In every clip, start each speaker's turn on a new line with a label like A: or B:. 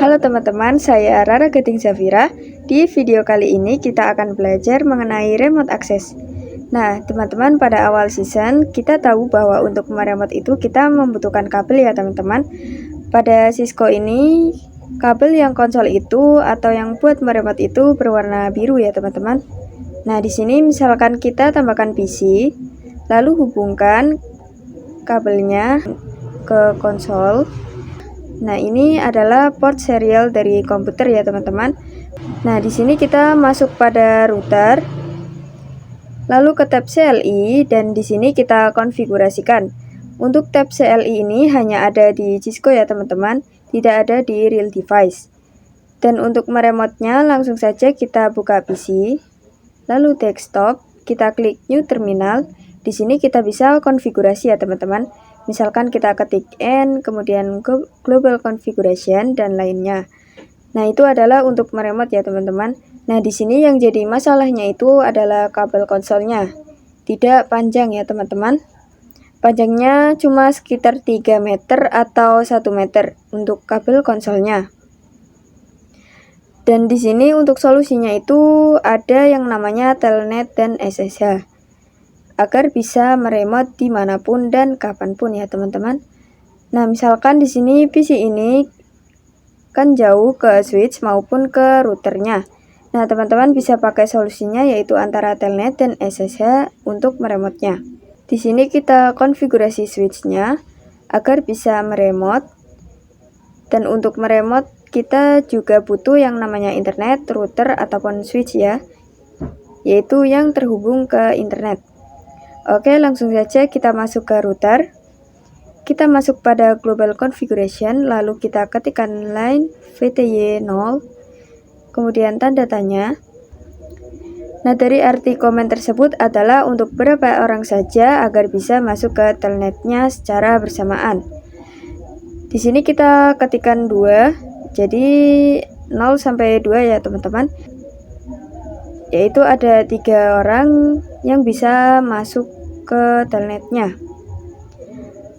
A: Halo teman-teman, saya Rara Geting Zafira. Di video kali ini kita akan belajar mengenai remote access. Nah, teman-teman, pada awal season kita tahu bahwa untuk meremote itu kita membutuhkan kabel ya teman-teman. Pada Cisco ini, kabel yang konsol itu atau yang buat meremote itu berwarna biru ya teman-teman. Nah, di sini misalkan kita tambahkan PC, lalu hubungkan kabelnya ke konsol. Nah, ini adalah port serial dari komputer ya, teman-teman. Nah, di sini kita masuk pada router, lalu ke tab CLI, dan di sini kita konfigurasikan. Untuk tab CLI ini hanya ada di Cisco ya, teman-teman, tidak ada di real device. Dan untuk meremotnya langsung saja kita buka PC, lalu desktop, kita klik New Terminal. Di sini kita bisa konfigurasi ya, teman-teman. Misalkan kita ketik N, kemudian Global Configuration, dan lainnya. Nah, itu adalah untuk meremote ya, teman-teman. Nah, di sini yang jadi masalahnya itu adalah kabel konsolnya. Tidak panjang ya, teman-teman. Panjangnya cuma sekitar 3 meter atau 1 meter untuk kabel konsolnya. Dan di sini untuk solusinya itu ada yang namanya Telnet dan SSH. Agar bisa meremote dimanapun dan kapanpun ya teman-teman. Nah, misalkan di sini PC ini kan jauh ke switch maupun ke routernya. Nah, teman-teman bisa pakai solusinya yaitu antara Telnet dan SSH untuk meremotenya. Di sini kita konfigurasi switchnya agar bisa meremote. Dan untuk meremote kita juga butuh yang namanya internet, router ataupun switch ya, yaitu yang terhubung ke internet. Oke, langsung saja kita masuk ke router. Kita masuk pada Global Configuration, lalu kita ketikkan line VTY 0, kemudian tanda tanya. Nah, dari arti komen tersebut adalah untuk berapa orang saja agar bisa masuk ke telnetnya secara bersamaan. Di sini kita ketikkan 2, jadi 0 sampai 2 ya teman-teman. Yaitu ada 3 orang yang bisa masuk ke telnetnya.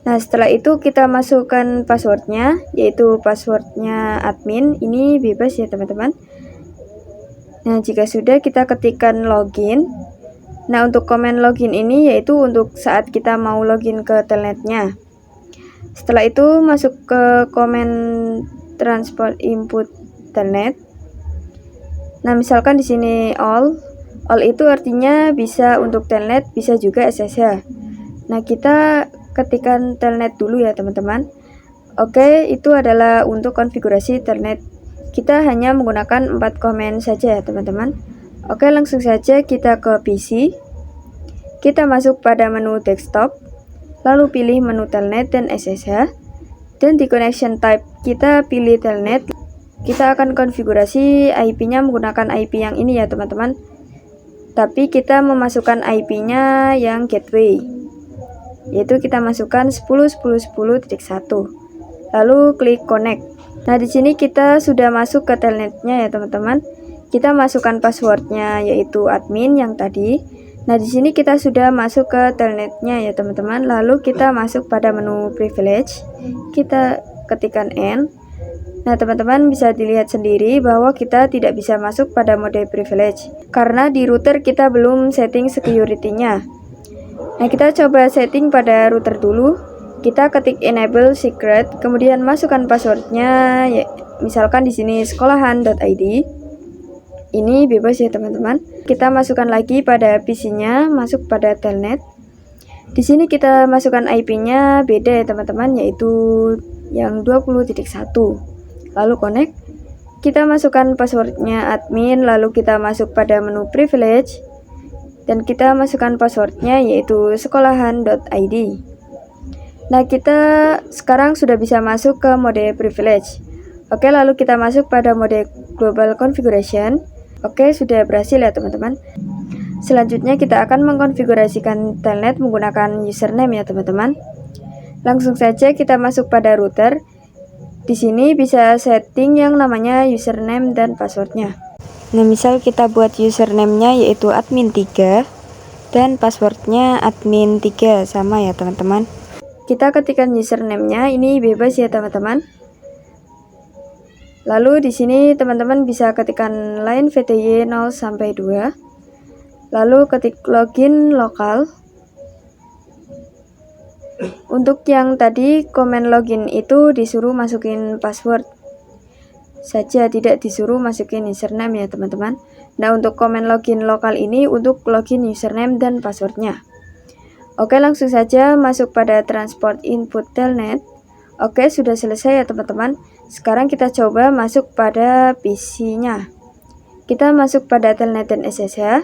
A: Nah, setelah itu kita masukkan passwordnya, yaitu passwordnya admin. Ini bebas ya teman-teman. Nah, jika sudah kita ketikkan login. Nah, untuk komen login ini yaitu untuk saat kita mau login ke telnetnya. Setelah itu masuk ke komen transport input telnet. Nah, misalkan di sini all itu artinya bisa untuk telnet, bisa juga SSH. Nah, kita ketikkan telnet dulu ya teman-teman. Oke, itu adalah untuk konfigurasi telnet. Kita hanya menggunakan 4 komen saja ya teman-teman. Oke, langsung saja kita ke PC. Kita masuk pada menu desktop, lalu pilih menu telnet dan SSH. Dan di connection type kita pilih telnet. Kita akan konfigurasi IP-nya menggunakan IP yang ini ya teman-teman. Tapi kita memasukkan IP-nya yang gateway. Yaitu kita masukkan 10.10.10.1. Lalu klik connect. Nah, di sini kita sudah masuk ke telnetnya ya teman-teman. Kita masukkan passwordnya yaitu admin yang tadi. Nah, di sini kita sudah masuk ke telnetnya ya teman-teman. Lalu kita masuk pada menu privilege. Kita ketikkan N. Nah, teman-teman bisa dilihat sendiri bahwa kita tidak bisa masuk pada mode privilege karena di router kita belum setting security-nya. Nah, kita coba setting pada router dulu. Kita ketik enable secret, kemudian masukkan passwordnya, ya, misalkan di sini sekolahan.id. Ini bebas ya teman-teman. Kita masukkan lagi pada PC-nya, masuk pada telnet. Di sini kita masukkan IP-nya beda ya teman-teman, yaitu yang 20.1. Lalu connect. Kita masukkan passwordnya admin, lalu kita masuk pada menu privilege. Dan kita masukkan passwordnya yaitu sekolahan.id. Nah, kita sekarang sudah bisa masuk ke mode privilege. Oke, lalu kita masuk pada mode global configuration. Oke, sudah berhasil ya teman-teman. Selanjutnya kita akan mengkonfigurasikan telnet menggunakan username ya teman-teman. Langsung saja kita masuk pada router. Di sini bisa setting yang namanya username dan passwordnya. Nah, misal kita buat username-nya yaitu admin3 dan passwordnya admin3 sama ya teman-teman. Kita ketikkan username-nya, ini bebas ya teman-teman. Lalu di sini teman-teman bisa ketikkan line VTY 0 sampai 2. Lalu ketik login lokal. Untuk yang tadi komen login itu disuruh masukin password saja, tidak disuruh masukin username ya teman-teman. Nah, untuk komen login lokal ini untuk login username dan passwordnya. Oke, langsung saja masuk pada transport input telnet. Oke, sudah selesai ya teman-teman. Sekarang kita coba masuk pada PC-nya. Kita masuk pada telnet dan SSH.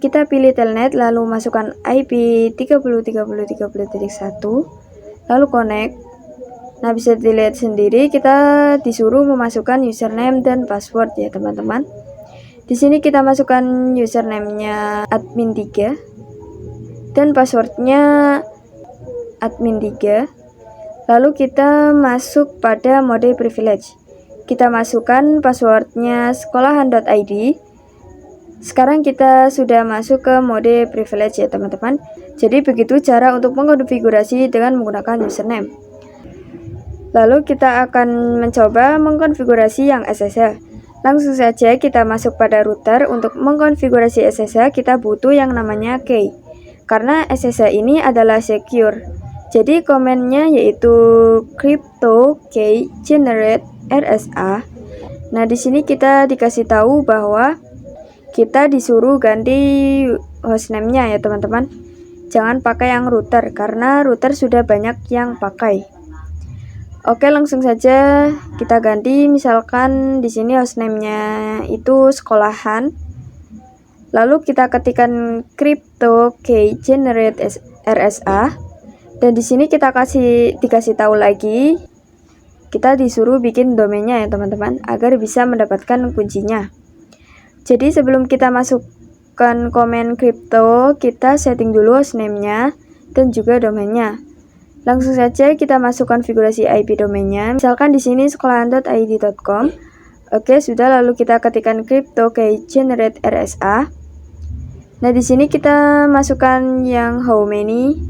A: Kita pilih telnet, lalu masukkan IP 30.30.30.1, lalu connect. Nah, bisa dilihat sendiri kita disuruh memasukkan username dan password ya teman-teman. Di sini kita masukkan username-nya admin3 dan passwordnya admin3. Lalu kita masuk pada mode privilege. Kita masukkan passwordnya sekolahan.id. Sekarang kita sudah masuk ke mode privilege ya teman-teman. Jadi begitu cara untuk mengkonfigurasi dengan menggunakan username. Lalu kita akan mencoba mengkonfigurasi yang SSH. Langsung saja kita masuk pada router. Untuk mengkonfigurasi SSH kita butuh yang namanya key. Karena SSH ini adalah secure. Jadi komennya yaitu crypto key generate RSA. Nah, di sini kita dikasih tahu bahwa kita disuruh ganti hostname-nya ya teman-teman. Jangan pakai yang router karena router sudah banyak yang pakai. Oke, langsung saja kita ganti. Misalkan di sini hostname-nya itu sekolahan. Lalu kita ketikkan crypto key generate RSA. Dan di sini kita dikasih tahu lagi, kita disuruh bikin domainnya ya teman-teman, agar bisa mendapatkan kuncinya. Jadi sebelum kita masukkan komen crypto, kita setting dulu hostname-nya dan juga domainnya. Langsung saja kita masuk konfigurasi IP domainnya. Misalkan di sini sekolahan.id.com. Oke, sudah, lalu kita ketikkan crypto key generate RSA. Nah, di sini kita masukkan yang how many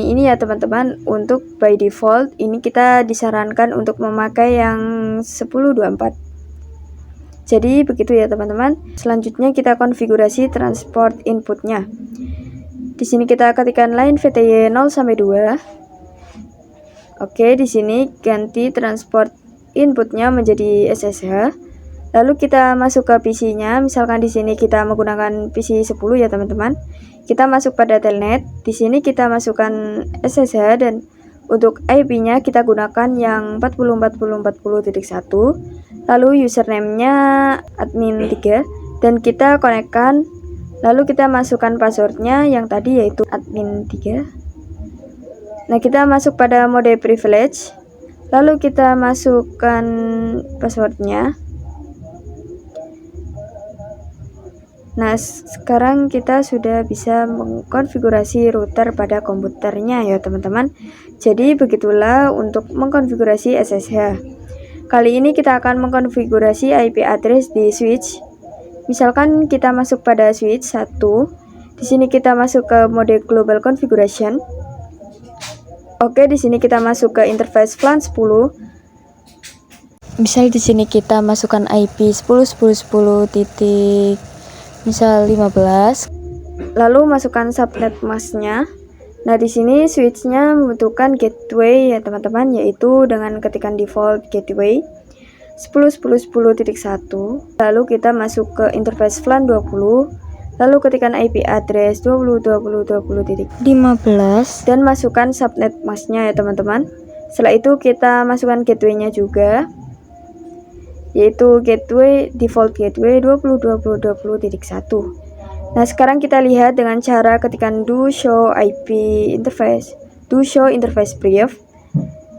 A: ini ya teman-teman. Untuk by default ini kita disarankan untuk memakai yang 1024. Jadi begitu ya teman-teman. Selanjutnya kita konfigurasi transport inputnya. Di sini kita ketikkan line VTY 0 sampai 2. Oke, di sini ganti transport inputnya menjadi SSH. Lalu kita masuk ke PC-nya. Misalkan di sini kita menggunakan PC 10 ya teman-teman. Kita masuk pada telnet. Di sini kita masukkan SSH dan untuk IP-nya kita gunakan yang 40.40.40.1. Lalu username-nya admin3 dan kita konekkan. Lalu kita masukkan passwordnya yang tadi yaitu admin3. Nah, kita masuk pada mode privilege. Lalu kita masukkan passwordnya. Nah, sekarang kita sudah bisa mengkonfigurasi router pada komputernya ya teman-teman. Jadi begitulah untuk mengkonfigurasi SSH. Kali ini kita akan mengkonfigurasi IP address di switch. Misalkan kita masuk pada switch 1. Di sini kita masuk ke mode global configuration. Oke, di sini kita masuk ke interface VLAN 10. Misal di sini kita masukkan IP 10.10.10. Misal 15, lalu masukkan subnet masknya. Nah, di sini switchnya membutuhkan gateway ya teman-teman, yaitu dengan ketikan default gateway 10.10.10.1. Lalu kita masuk ke interface VLAN 20, lalu ketikkan IP address 20.20.20.15 dan masukkan subnet masknya ya teman-teman. Setelah itu kita masukkan gateway-nya juga, yaitu gateway default gateway 20.20.20.1. Nah, sekarang kita lihat dengan cara ketikan do show IP interface, do show interface brief.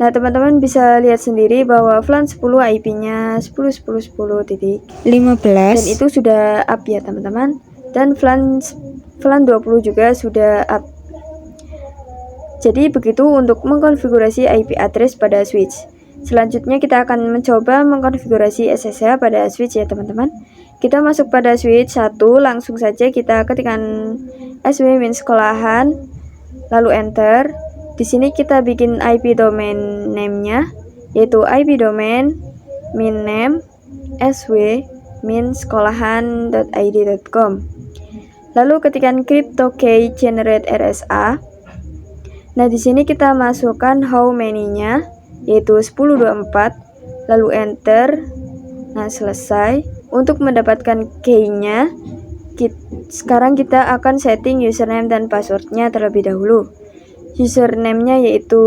A: Nah, teman-teman bisa lihat sendiri bahwa VLAN 10 IP-nya 10.10.10.15 dan itu sudah up ya teman-teman. Dan VLAN 20 juga sudah up. Jadi begitu untuk mengkonfigurasi IP address pada switch. Selanjutnya kita akan mencoba mengkonfigurasi SSH pada switch ya teman-teman. Kita masuk pada switch 1, langsung saja kita ketikkan sw min sekolahan, lalu enter. Di sini kita bikin IP domain name-nya, yaitu IP domain min name sw min sekolahan.id.com. Lalu ketikkan crypto key generate RSA. Nah, di sini kita masukkan how many-nya, yaitu 1024, lalu enter. Nah, selesai. Untuk mendapatkan key-nya, sekarang kita akan setting username dan password-nya terlebih dahulu. Username-nya yaitu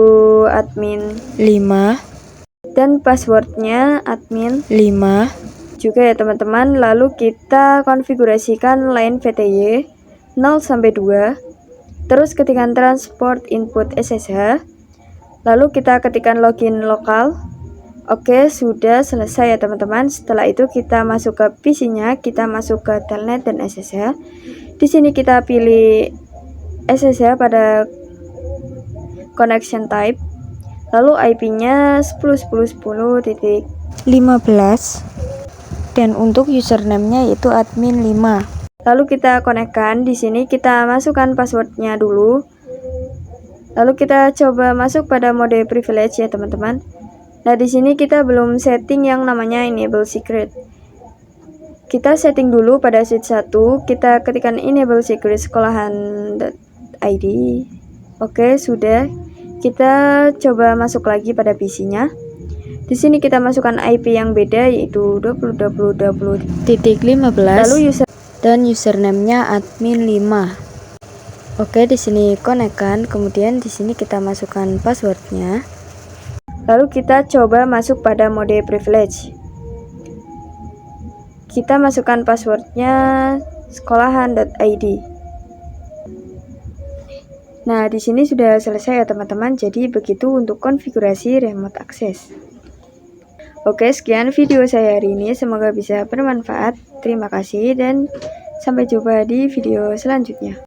A: admin
B: 5
A: dan password-nya admin
B: 5
A: juga ya teman-teman. Lalu kita konfigurasikan line VTY 0-2. Terus ketikkan transport input SSH. Lalu kita ketikkan login lokal. Oke, sudah selesai ya teman-teman. Setelah itu kita masuk ke PC-nya, kita masuk ke telnet dan SSH. Di sini kita pilih SSH pada connection type. Lalu IP-nya 10.10.10.15
B: dan untuk username-nya yaitu admin 5.
A: Lalu kita konekkan. Di sini kita masukkan passwordnya dulu. Lalu kita coba masuk pada mode privilege ya teman-teman. Nah, di sini kita belum setting yang namanya enable secret. Kita setting dulu pada switch 1. Kita ketikkan enable secret sekolahan.id. Oke, sudah. Kita coba masuk lagi pada PC-nya. Di sini kita masukkan IP yang beda yaitu 20.20.20.15. Lalu
B: dan username-nya admin 5.
A: Oke, di sini konekkan. Kemudian di sini kita masukkan passwordnya. Lalu kita coba masuk pada mode privilege. Kita masukkan passwordnya sekolahan.id. Nah, di sini sudah selesai ya teman-teman. Jadi begitu untuk konfigurasi remote access. Oke, sekian video saya hari ini. Semoga bisa bermanfaat. Terima kasih dan sampai jumpa di video selanjutnya.